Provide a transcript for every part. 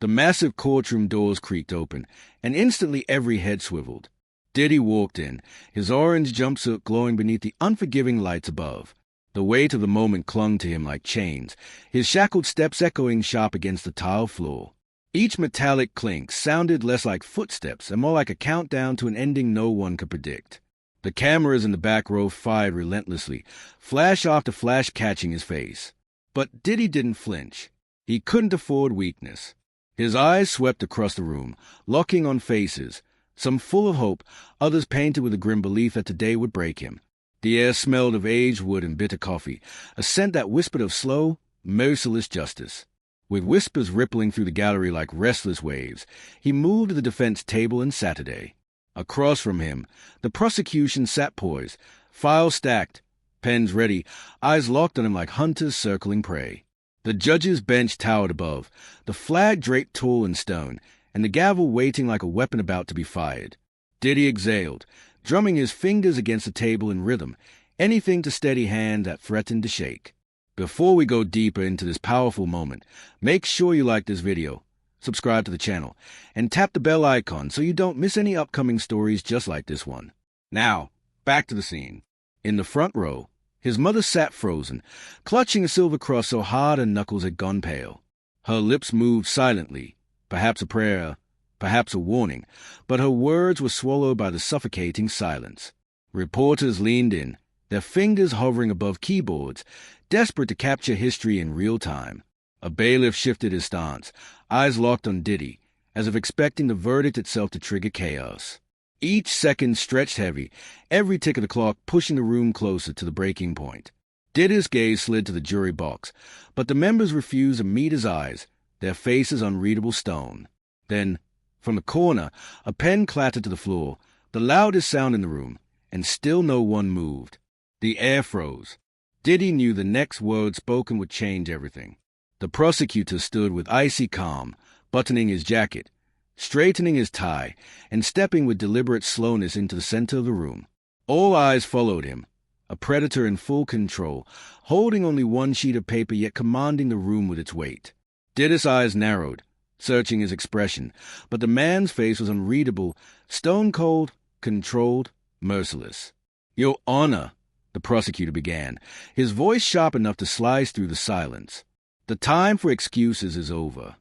The massive courtroom doors creaked open, and instantly every head swiveled. Diddy walked in, his orange jumpsuit glowing beneath the unforgiving lights above. The weight of the moment clung to him like chains, his shackled steps echoing sharp against the tile floor. Each metallic clink sounded less like footsteps and more like a countdown to an ending no one could predict. The cameras in the back row fired relentlessly, flash after flash catching his face. But Diddy didn't flinch. He couldn't afford weakness. His eyes swept across the room, locking on faces, some full of hope, others painted with a grim belief that today would break him. The air smelled of aged wood and bitter coffee, a scent that whispered of slow, merciless justice. With whispers rippling through the gallery like restless waves, he moved to the defense table and Saturday. Across from him, the prosecution sat poised, files stacked, pens ready, eyes locked on him like hunters circling prey. The judge's bench towered above, the flag draped tall in stone, and the gavel waiting like a weapon about to be fired. Diddy exhaled, drumming his fingers against the table in rhythm, anything to steady hand that threatened to shake. Before we go deeper into this powerful moment, make sure you like this video, subscribe to the channel, and tap the bell icon so you don't miss any upcoming stories just like this one. Now, back to the scene. In the front row, his mother sat frozen, clutching a silver cross so hard her knuckles had gone pale. Her lips moved silently, perhaps a prayer, perhaps a warning, but her words were swallowed by the suffocating silence. Reporters leaned in, their fingers hovering above keyboards, desperate to capture history in real time. A bailiff shifted his stance, eyes locked on Diddy, as if expecting the verdict itself to trigger chaos. Each second stretched heavy, every tick of the clock pushing the room closer to the breaking point. Diddy's gaze slid to the jury box, but the members refused to meet his eyes, their faces unreadable stone. Then, from the corner, a pen clattered to the floor, the loudest sound in the room, and still no one moved. The air froze. Diddy knew the next word spoken would change everything. The prosecutor stood with icy calm, buttoning his jacket, straightening his tie, and stepping with deliberate slowness into the center of the room. All eyes followed him, a predator in full control, holding only one sheet of paper yet commanding the room with its weight. Diddy's eyes narrowed, searching his expression, but the man's face was unreadable, stone-cold, controlled, merciless. "Your Honor," the prosecutor began, his voice sharp enough to slice through the silence. "The time for excuses is over."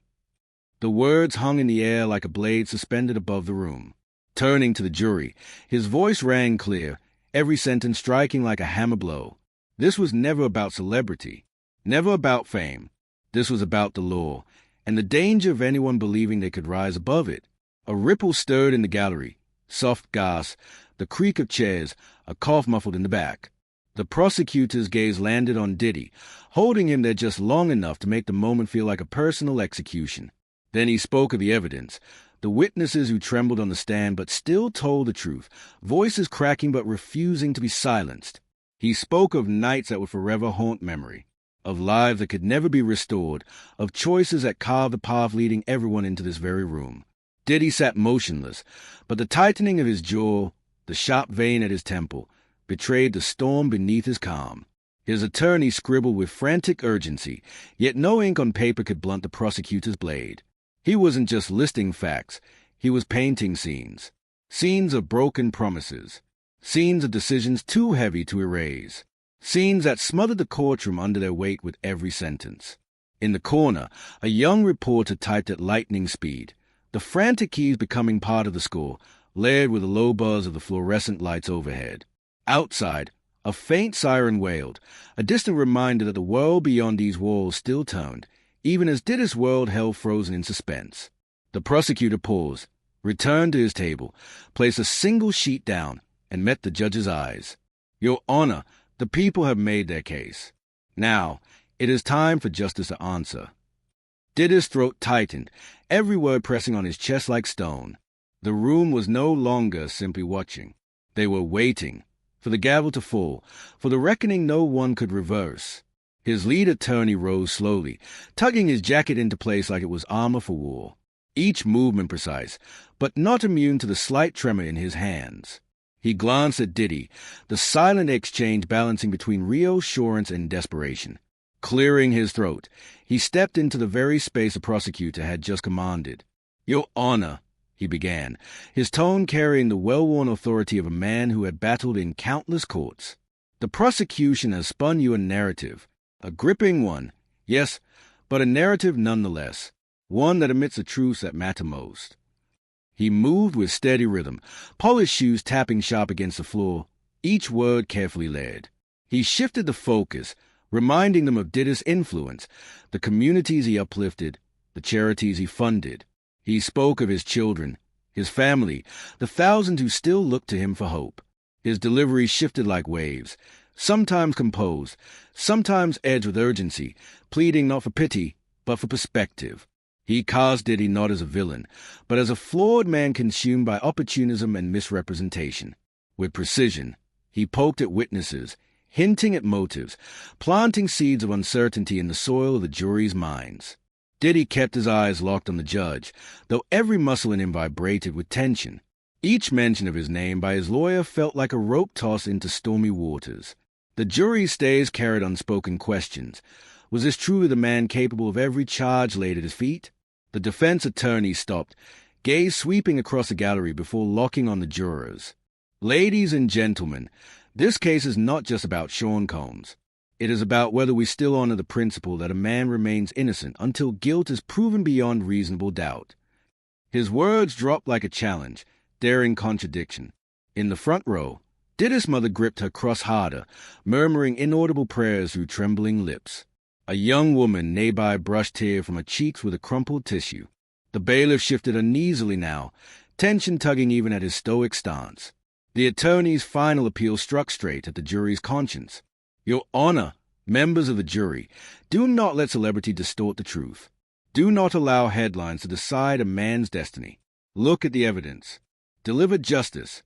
The words hung in the air like a blade suspended above the room. Turning to the jury, his voice rang clear, every sentence striking like a hammer blow. This was never about celebrity, never about fame. This was about the law, and the danger of anyone believing they could rise above it. A ripple stirred in the gallery, soft gasp, the creak of chairs, a cough muffled in the back. The prosecutor's gaze landed on Diddy, holding him there just long enough to make the moment feel like a personal execution. Then he spoke of the evidence, the witnesses who trembled on the stand but still told the truth, voices cracking but refusing to be silenced. He spoke of nights that would forever haunt memory, of lives that could never be restored, of choices that carved the path leading everyone into this very room. Diddy sat motionless, but the tightening of his jaw, the sharp vein at his temple, betrayed the storm beneath his calm. His attorney scribbled with frantic urgency, yet no ink on paper could blunt the prosecutor's blade. He wasn't just listing facts, he was painting scenes. Scenes of broken promises. Scenes of decisions too heavy to erase. Scenes that smothered the courtroom under their weight with every sentence. In the corner, a young reporter typed at lightning speed, the frantic keys becoming part of the score, layered with the low buzz of the fluorescent lights overhead. Outside, a faint siren wailed, a distant reminder that the world beyond these walls still turned, even as Diddy's world held frozen in suspense. The prosecutor paused, returned to his table, placed a single sheet down, and met the judge's eyes. "Your Honor, the people have made their case. Now, it is time for justice to answer." Diddy's throat tightened, every word pressing on his chest like stone. The room was no longer simply watching. They were waiting, for the gavel to fall, for the reckoning no one could reverse. His lead attorney rose slowly, tugging his jacket into place like it was armor for war. Each movement precise, but not immune to the slight tremor in his hands. He glanced at Diddy, the silent exchange balancing between reassurance and desperation. Clearing his throat, he stepped into the very space the prosecutor had just commanded. "Your Honor," he began, his tone carrying the well-worn authority of a man who had battled in countless courts. "The prosecution has spun you a narrative, a gripping one, yes, but a narrative nonetheless, one that admits the truths that matter most." He moved with steady rhythm, polished shoes tapping sharp against the floor, each word carefully layered. He shifted the focus, reminding them of Diddy's influence, the communities he uplifted, the charities he funded. He spoke of his children, his family, the thousands who still looked to him for hope. His delivery shifted like waves, sometimes composed, sometimes edged with urgency, pleading not for pity, but for perspective. He cast Diddy not as a villain, but as a flawed man consumed by opportunism and misrepresentation. With precision, he poked at witnesses, hinting at motives, planting seeds of uncertainty in the soil of the jury's minds. Diddy kept his eyes locked on the judge, though every muscle in him vibrated with tension. Each mention of his name by his lawyer felt like a rope toss into stormy waters. The jury's stays carried unspoken questions. Was this truly the man capable of every charge laid at his feet? The defense attorney stopped, gaze sweeping across the gallery before locking on the jurors. "Ladies and gentlemen, this case is not just about Sean Combs. It is about whether we still honor the principle that a man remains innocent until guilt is proven beyond reasonable doubt." His words dropped like a challenge, daring contradiction. In the front row, Diddy's mother gripped her cross harder, murmuring inaudible prayers through trembling lips. A young woman nearby brushed tear from her cheeks with a crumpled tissue. The bailiff shifted uneasily now, tension tugging even at his stoic stance. The attorney's final appeal struck straight at the jury's conscience. "Your Honor, members of the jury, do not let celebrity distort the truth. Do not allow headlines to decide a man's destiny. Look at the evidence. Deliver justice."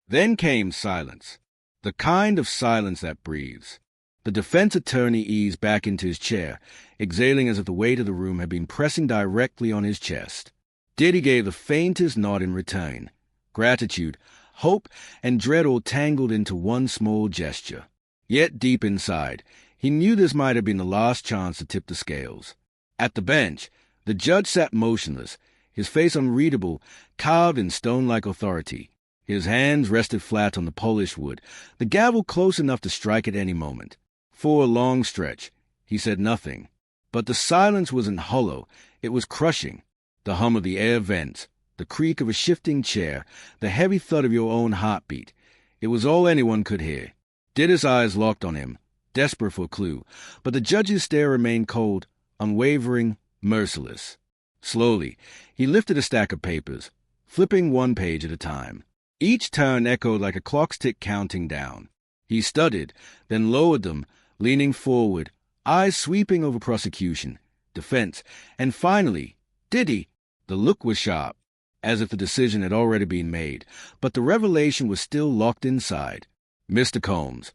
Then came silence, the kind of silence that breathes. The defense attorney eased back into his chair, exhaling as if the weight of the room had been pressing directly on his chest. Diddy gave the faintest nod in return. Gratitude, hope, and dread all tangled into one small gesture. Yet deep inside, he knew this might have been the last chance to tip the scales. At the bench, the judge sat motionless, his face unreadable, carved in stone-like authority. His hands rested flat on the polished wood, the gavel close enough to strike at any moment. For a long stretch, he said nothing. But the silence wasn't hollow, it was crushing. The hum of the air vents, the creak of a shifting chair, the heavy thud of your own heartbeat. It was all anyone could hear. Diddy's eyes locked on him, desperate for a clue, but the judge's stare remained cold, unwavering, merciless. Slowly, he lifted a stack of papers, flipping one page at a time. Each turn echoed like a clock's tick counting down. He studied, then lowered them, leaning forward, eyes sweeping over prosecution, defense, and finally, Diddy. The look was sharp, as if the decision had already been made, but the revelation was still locked inside. "Mr. Combs,"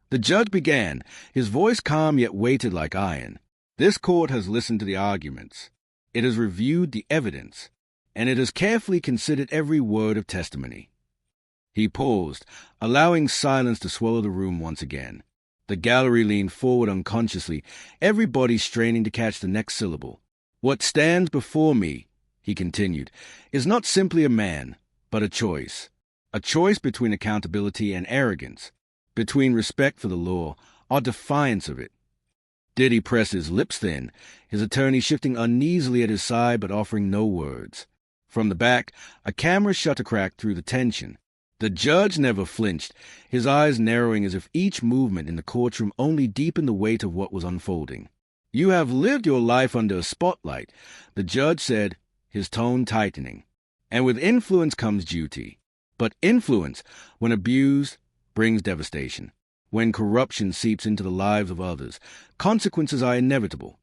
the judge began, his voice calm yet weighted like iron. "This court has listened to the arguments. It has reviewed the evidence, and it has carefully considered every word of testimony." He paused, allowing silence to swallow the room once again. The gallery leaned forward unconsciously, every body straining to catch the next syllable. "What stands before me," he continued, "is not simply a man, but a choice. A choice between accountability and arrogance, between respect for the law or defiance of it." Diddy pressed his lips thin, his attorney shifting uneasily at his side but offering no words. From the back, a camera shutter cracked through the tension. The judge never flinched, his eyes narrowing as if each movement in the courtroom only deepened the weight of what was unfolding. "You have lived your life under a spotlight," the judge said, his tone tightening. "And with influence comes duty. But influence, when abused, brings devastation. When corruption seeps into the lives of others, consequences are inevitable."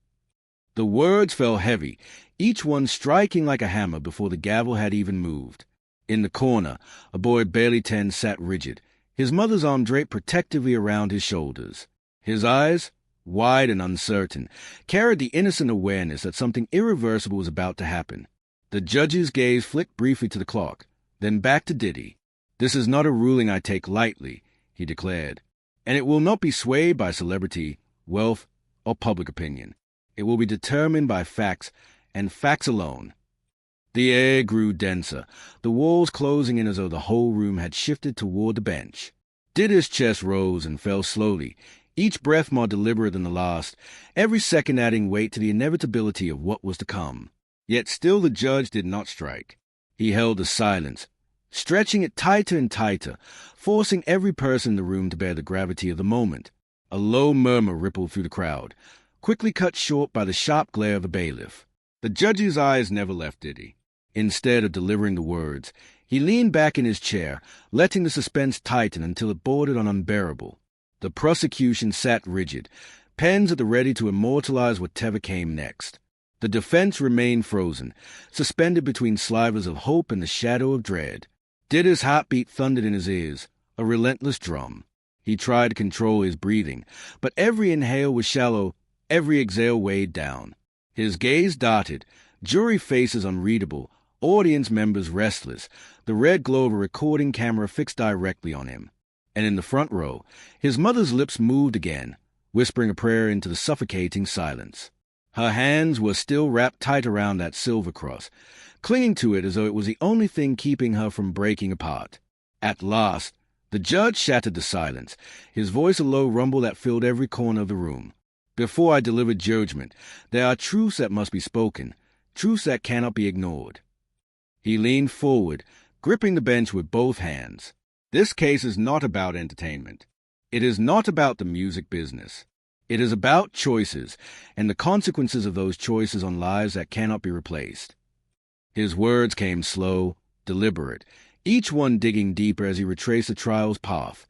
The words fell heavy, each one striking like a hammer before the gavel had even moved. In the corner, a boy barely 10 sat rigid, his mother's arm draped protectively around his shoulders. His eyes, wide and uncertain, carried the innocent awareness that something irreversible was about to happen. The judge's gaze flicked briefly to the clock, then back to Diddy. "This is not a ruling I take lightly," he declared, "and it will not be swayed by celebrity, wealth, or public opinion. It will be determined by facts, and facts alone. The air grew denser, the walls closing in as though the whole room had shifted toward the bench. Diddy's chest rose and fell slowly, each breath more deliberate than the last, every second adding weight to the inevitability of what was to come. Yet still the judge did not strike. He held the silence, stretching it tighter and tighter, forcing every person in the room to bear the gravity of the moment. A low murmur rippled through the crowd, quickly cut short by the sharp glare of the bailiff. The judge's eyes never left Diddy. Instead of delivering the words, he leaned back in his chair, letting the suspense tighten until it bordered on unbearable. The prosecution sat rigid, pens at the ready to immortalize whatever came next. The defense remained frozen, suspended between slivers of hope and the shadow of dread. Diddy's heartbeat thundered in his ears, a relentless drum. He tried to control his breathing, but every inhale was shallow, every exhale weighed down. His gaze darted, jury faces unreadable, audience members restless, the red glow of a recording camera fixed directly on him. And in the front row, his mother's lips moved again, whispering a prayer into the suffocating silence. Her hands were still wrapped tight around that silver cross, clinging to it as though it was the only thing keeping her from breaking apart. At last, the judge shattered the silence, his voice a low rumble that filled every corner of the room. Before I deliver judgment, there are truths that must be spoken, truths that cannot be ignored. He leaned forward, gripping the bench with both hands. This case is not about entertainment. It is not about the music business. It is about choices, and the consequences of those choices on lives that cannot be replaced. His words came slow, deliberate, each one digging deeper as he retraced the trial's path.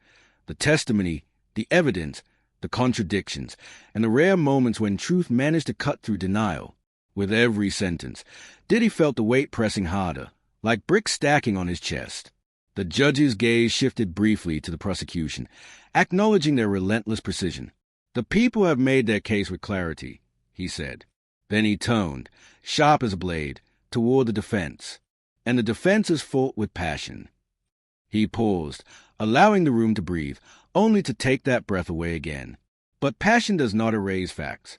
The testimony, the evidence, the contradictions, and the rare moments when truth managed to cut through denial. With every sentence, Diddy felt the weight pressing harder, like bricks stacking on his chest. The judge's gaze shifted briefly to the prosecution, acknowledging their relentless precision. "The people have made their case with clarity," he said. Then he toned, sharp as a blade, toward the defense. "And the defense is fought with passion." He paused, allowing the room to breathe, only to take that breath away again. But passion does not erase facts.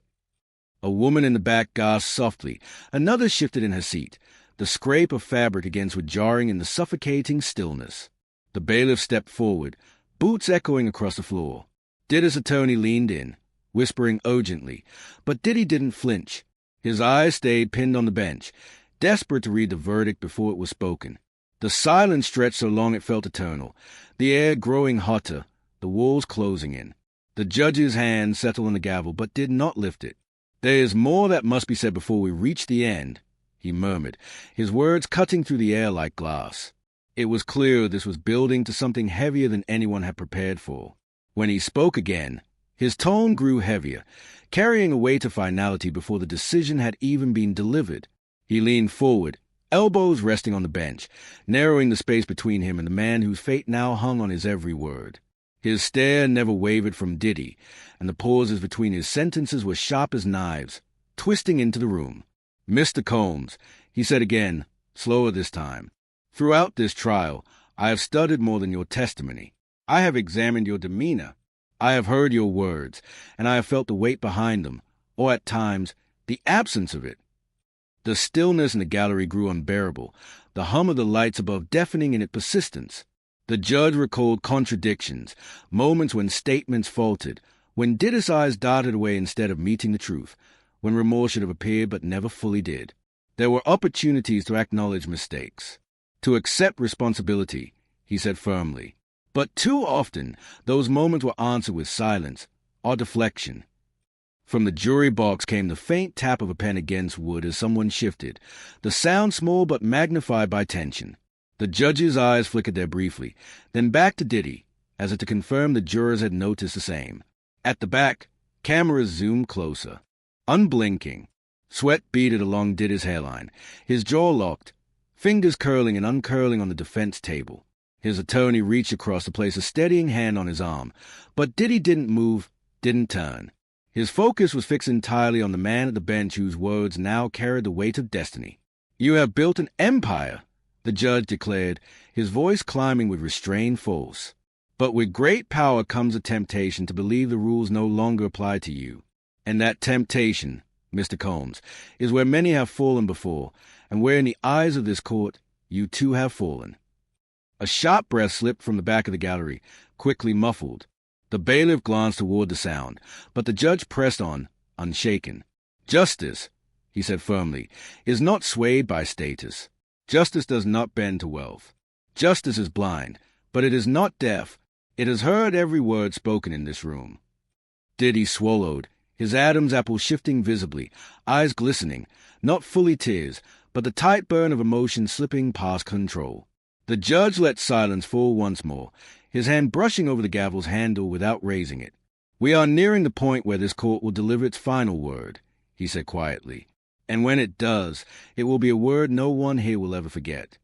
A woman in the back gasped softly. Another shifted in her seat, the scrape of fabric against was jarring in the suffocating stillness. The bailiff stepped forward, boots echoing across the floor. Diddy's attorney leaned in, whispering urgently, but Diddy didn't flinch. His eyes stayed pinned on the bench, desperate to read the verdict before it was spoken. The silence stretched so long it felt eternal, the air growing hotter, the walls closing in. The judge's hand settled on the gavel, but did not lift it. "There is more that must be said before we reach the end," he murmured, his words cutting through the air like glass. It was clear this was building to something heavier than anyone had prepared for. When he spoke again, his tone grew heavier, carrying a weight of finality before the decision had even been delivered. He leaned forward, elbows resting on the bench, narrowing the space between him and the man whose fate now hung on his every word. His stare never wavered from Diddy, and the pauses between his sentences were sharp as knives, twisting into the room. "Mr. Combs," he said again, slower this time, "throughout this trial, I have studied more than your testimony. I have examined your demeanor. I have heard your words, and I have felt the weight behind them, or at times, the absence of it." The stillness in the gallery grew unbearable, the hum of the lights above deafening in its persistence. The judge recalled contradictions, moments when statements faltered, when Diddy's eyes darted away instead of meeting the truth, when remorse should have appeared but never fully did. There were opportunities to acknowledge mistakes, to accept responsibility, he said firmly. But too often, those moments were answered with silence or deflection. From the jury box came the faint tap of a pen against wood as someone shifted, the sound small but magnified by tension. The judge's eyes flickered there briefly, then back to Diddy, as if to confirm the jurors had noticed the same. At the back, cameras zoomed closer. Unblinking, sweat beaded along Diddy's hairline, his jaw locked, fingers curling and uncurling on the defense table. His attorney reached across to place a steadying hand on his arm, but Diddy didn't move, didn't turn. His focus was fixed entirely on the man at the bench whose words now carried the weight of destiny. "You have built an empire," the judge declared, his voice climbing with restrained force. "But with great power comes a temptation to believe the rules no longer apply to you. And that temptation, Mr. Combs, is where many have fallen before, and where in the eyes of this court you too have fallen. A sharp breath slipped from the back of the gallery, quickly muffled. The bailiff glanced toward the sound, but the judge pressed on, unshaken. Justice, he said firmly, is not swayed by status. Justice does not bend to wealth. Justice is blind, but it is not deaf. It has heard every word spoken in this room. Diddy swallowed, his Adam's apple shifting visibly, eyes glistening, not fully tears, but the tight burn of emotion slipping past control. The judge let silence fall once more, his hand brushing over the gavel's handle without raising it. "We are nearing the point where this court will deliver its final word," he said quietly. "And when it does, it will be a word no one here will ever forget."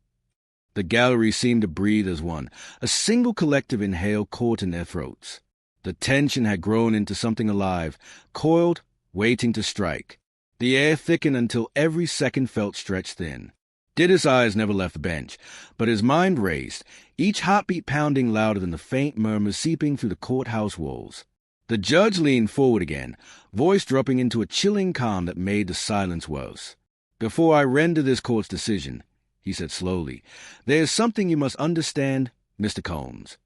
The gallery seemed to breathe as one, a single collective inhale caught in their throats. The tension had grown into something alive, coiled, waiting to strike. The air thickened until every second felt stretched thin. Diddy's eyes never left the bench, but his mind raced, each heartbeat pounding louder than the faint murmurs seeping through the courthouse walls. The judge leaned forward again, voice dropping into a chilling calm that made the silence worse. "Before I render this court's decision," he said slowly, "there is something you must understand, Mr. Combs."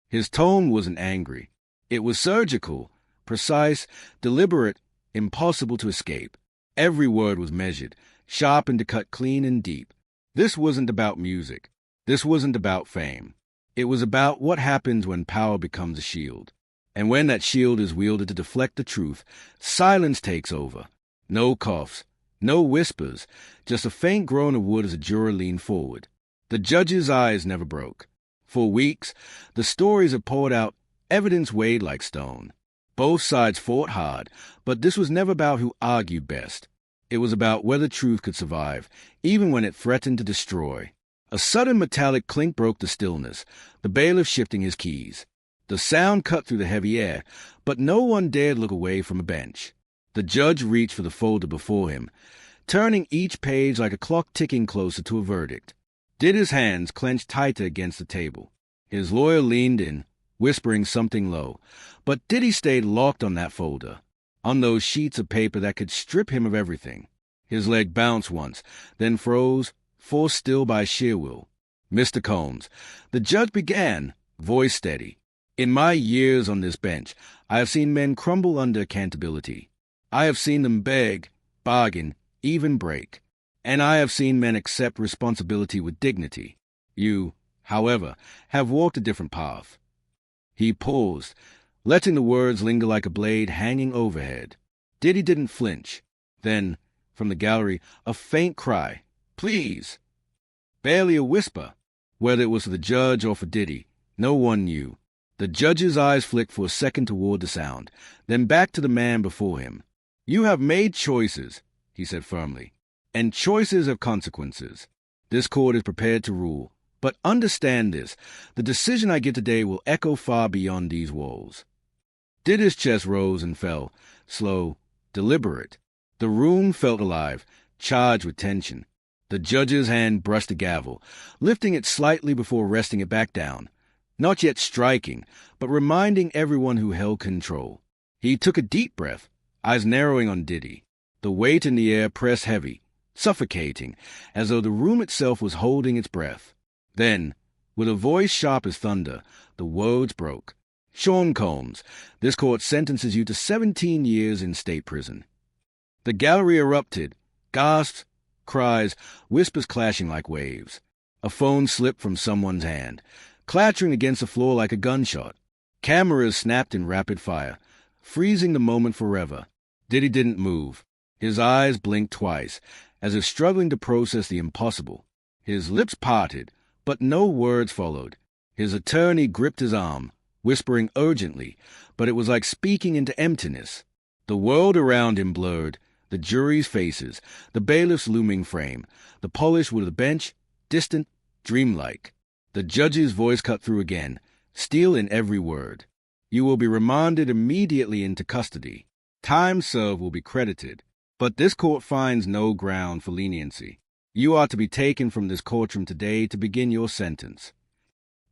His tone wasn't angry. It was surgical, precise, deliberate, impossible to escape. Every word was measured, sharpened to cut clean and deep. This wasn't about music. This wasn't about fame. It was about what happens when power becomes a shield. And when that shield is wielded to deflect the truth, silence takes over. No coughs, no whispers, just a faint groan of wood as a juror leaned forward. The judge's eyes never broke. For weeks, the stories had poured out, evidence weighed like stone. Both sides fought hard, but this was never about who argued best. It was about whether truth could survive, even when it threatened to destroy. A sudden metallic clink broke the stillness, the bailiff shifting his keys. The sound cut through the heavy air, but no one dared look away from a bench. The judge reached for the folder before him, turning each page like a clock ticking closer to a verdict. Diddy's hands clenched tighter against the table. His lawyer leaned in, whispering something low, but Diddy stayed locked on that folder, on those sheets of paper that could strip him of everything. His leg bounced once, then froze, forced still by sheer will. "Mr. Combs," the judge began, voice steady. "In my years on this bench, I have seen men crumble under accountability. I have seen them beg, bargain, even break. And I have seen men accept responsibility with dignity. You, however, have walked a different path." He paused, letting the words linger like a blade hanging overhead. Diddy didn't flinch. Then, from the gallery, a faint cry, "Please!" Barely a whisper. Whether it was for the judge or for Diddy, no one knew. The judge's eyes flicked for a second toward the sound, then back to the man before him. "You have made choices," he said firmly, "and choices have consequences. This court is prepared to rule. But understand this, the decision I give today will echo far beyond these walls." Diddy's chest rose and fell, slow, deliberate. The room felt alive, charged with tension. The judge's hand brushed the gavel, lifting it slightly before resting it back down. Not yet striking, but reminding everyone who held control. He took a deep breath, eyes narrowing on Diddy. The weight in the air pressed heavy, suffocating, as though the room itself was holding its breath. Then, with a voice sharp as thunder, the words broke. "Sean Combs, this court sentences you to 17 years in state prison." The gallery erupted, gasps, cries, whispers clashing like waves. A phone slipped from someone's hand, clattering against the floor like a gunshot. Cameras snapped in rapid fire, freezing the moment forever. Diddy didn't move. His eyes blinked twice, as if struggling to process the impossible. His lips parted, but no words followed. His attorney gripped his arm, whispering urgently, but it was like speaking into emptiness. The world around him blurred, the jury's faces, the bailiff's looming frame, the polished wood of the bench, distant, dreamlike. The judge's voice cut through again, steel in every word. "You will be remanded immediately into custody. Time served will be credited, but this court finds no ground for leniency. You are to be taken from this courtroom today to begin your sentence."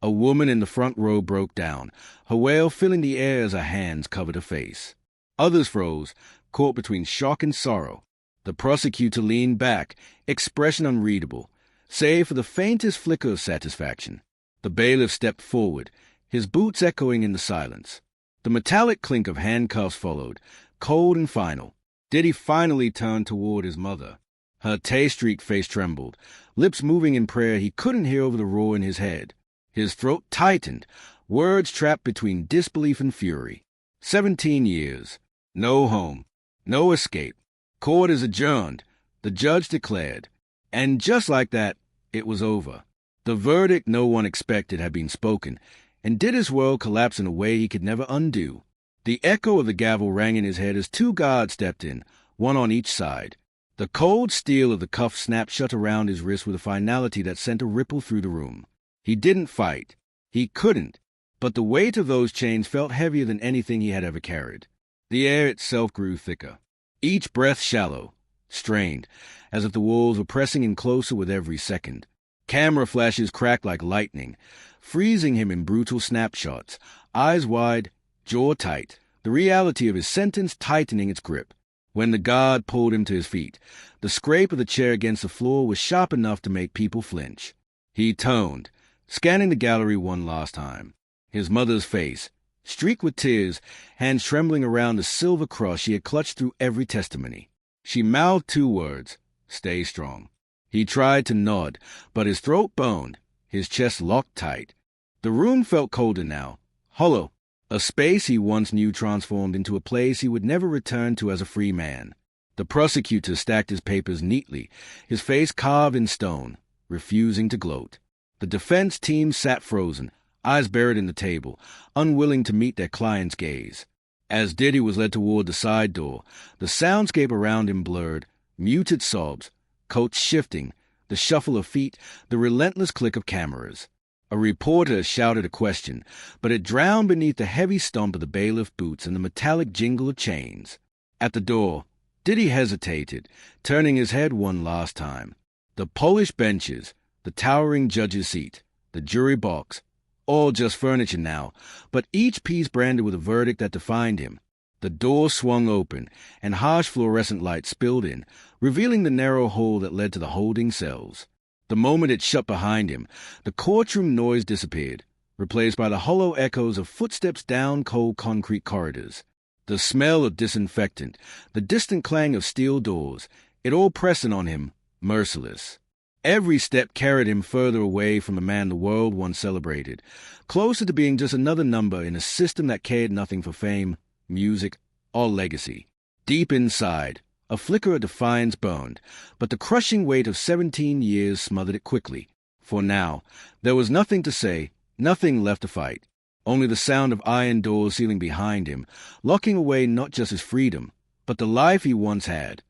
A woman in the front row broke down, her wail filling the air as her hands covered her face. Others froze, caught between shock and sorrow. The prosecutor leaned back, expression unreadable, save for the faintest flicker of satisfaction. The bailiff stepped forward, his boots echoing in the silence. The metallic clink of handcuffs followed, cold and final. Diddy finally turned toward his mother. Her tay-streaked face trembled, lips moving in prayer he couldn't hear over the roar in his head. His throat tightened, words trapped between disbelief and fury. 17 years. No home. No escape. Court is adjourned, the judge declared. And just like that, it was over. The verdict no one expected had been spoken, and Diddy's world collapsed in a way he could never undo. The echo of the gavel rang in his head as 2 guards stepped in, one on each side. The cold steel of the cuff snapped shut around his wrist with a finality that sent a ripple through the room. He didn't fight. He couldn't. But the weight of those chains felt heavier than anything he had ever carried. The air itself grew thicker, each breath shallow, strained, as if the walls were pressing in closer with every second. Camera flashes cracked like lightning, freezing him in brutal snapshots, eyes wide, jaw tight, the reality of his sentence tightening its grip. When the guard pulled him to his feet, the scrape of the chair against the floor was sharp enough to make people flinch. He toned, scanning the gallery one last time. His mother's face, streaked with tears, hands trembling around the silver cross she had clutched through every testimony. She mouthed 2 words, "Stay strong." He tried to nod, but his throat boned, his chest locked tight. The room felt colder now, hollow, a space he once knew transformed into a place he would never return to as a free man. The prosecutor stacked his papers neatly, his face carved in stone, refusing to gloat. The defense team sat frozen, eyes buried in the table, unwilling to meet their client's gaze. As Diddy was led toward the side door, the soundscape around him blurred, muted sobs, coats shifting, the shuffle of feet, the relentless click of cameras. A reporter shouted a question, but it drowned beneath the heavy stomp of the bailiff boots and the metallic jingle of chains. At the door, Diddy hesitated, turning his head one last time. The polished benches, the towering judge's seat, the jury box, all just furniture now, but each piece branded with a verdict that defined him. The door swung open, and harsh fluorescent light spilled in, revealing the narrow hole that led to the holding cells. The moment it shut behind him, the courtroom noise disappeared, replaced by the hollow echoes of footsteps down cold concrete corridors. The smell of disinfectant, the distant clang of steel doors, it all pressing on him, merciless. Every step carried him further away from the man the world once celebrated, closer to being just another number in a system that cared nothing for fame, music, or legacy. Deep inside, a flicker of defiance burned, but the crushing weight of 17 years smothered it quickly. For now, there was nothing to say, nothing left to fight. Only the sound of iron doors sealing behind him, locking away not just his freedom, but the life he once had.